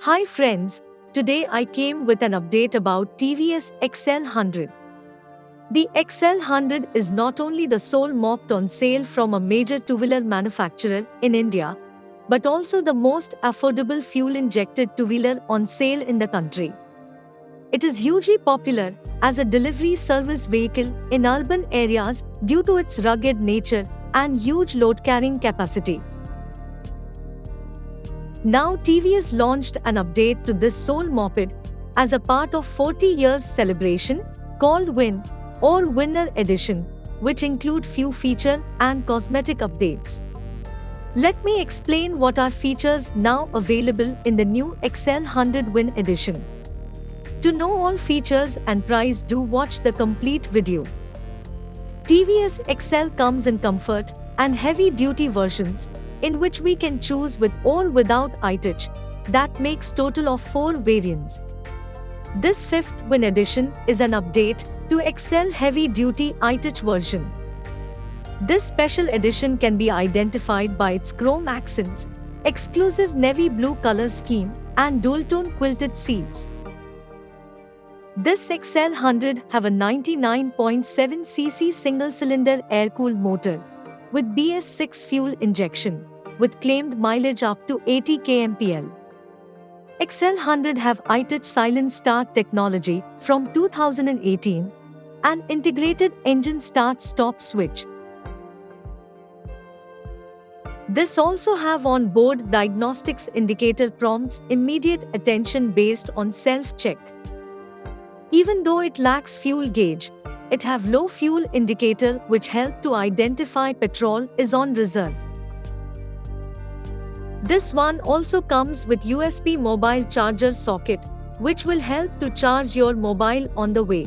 Hi friends, today I came with an update about TVS XL100. The XL100 is not only the sole moped on sale from a major two-wheeler manufacturer in India, but also the most affordable fuel-injected two-wheeler on sale in the country. It is hugely popular as a delivery service vehicle in urban areas due to its rugged nature and huge load-carrying capacity. Now TVS launched an update to this sole moped as a part of 40 years celebration called Win or Winner Edition, which include few feature and cosmetic updates. Let me explain what are features now available in the new XL100 Win Edition. To know all features and price, do watch the complete video. TVS XL comes in comfort and heavy-duty versions, in which we can choose with or without iTouch. That makes total of 4 variants. This 5th Win Edition is an update to XL Heavy Duty iTouch version. This special edition can be identified by its chrome accents, exclusive navy blue color scheme, and dual-tone quilted seats. This XL100 have a 99.7cc single-cylinder air-cooled motor with BS6 fuel injection, with claimed mileage up to 80 kmpl. XL100 have iTouch Silent Start technology from 2018 and integrated engine start-stop switch. This also have on-board diagnostics indicator prompts immediate attention based on self-check. Even though it lacks fuel gauge, it have low fuel indicator which help to identify petrol is on reserve. This one also comes with USB mobile charger socket, which will help to charge your mobile on the way.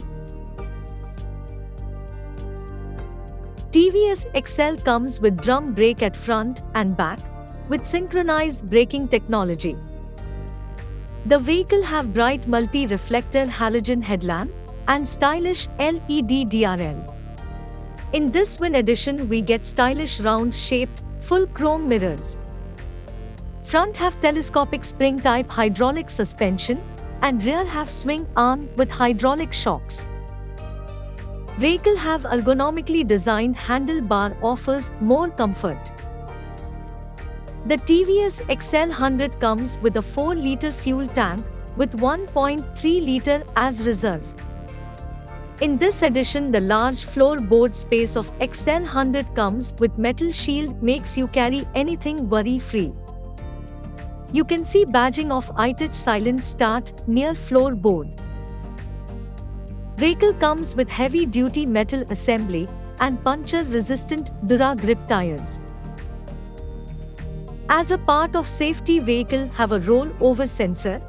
TVS XL comes with drum brake at front and back, with synchronized braking technology. The vehicle have bright multi-reflector halogen headlamp and stylish LED DRL. In this Win Edition we get stylish round-shaped, full chrome mirrors. Front have telescopic spring-type hydraulic suspension and rear have swing arm with hydraulic shocks. Vehicle have ergonomically designed handlebar offers more comfort. The TVS XL100 comes with a 4-liter fuel tank with 1.3-liter as reserve. In this edition, the large floorboard space of XL100 comes with metal shield, makes you carry anything worry-free. You can see badging of iTouch Silent Start near floorboard. Vehicle comes with heavy-duty metal assembly and puncture-resistant Dura-Grip tires. As a part of safety, vehicle have a roll-over sensor,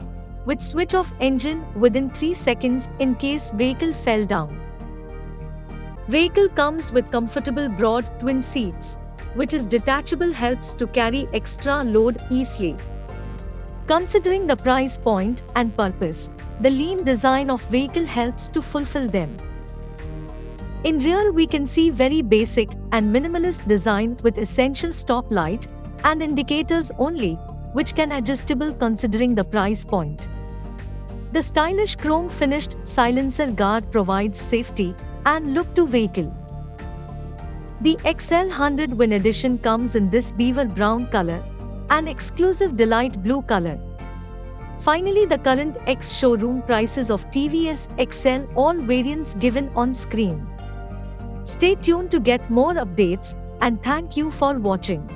which switch off engine within 3 seconds in case vehicle fell down. Vehicle comes with comfortable broad twin seats, which is detachable, helps to carry extra load easily. Considering the price point and purpose, the lean design of vehicle helps to fulfill them. In rear we can see very basic and minimalist design with essential stop light and indicators only, which can adjustable considering the price point. The stylish chrome finished silencer guard provides safety and look to vehicle. The XL100 Win Edition comes in this beaver brown color and exclusive delight blue color. Finally, the current ex-showroom prices of TVS XL, all variants given on screen. Stay tuned to get more updates and thank you for watching.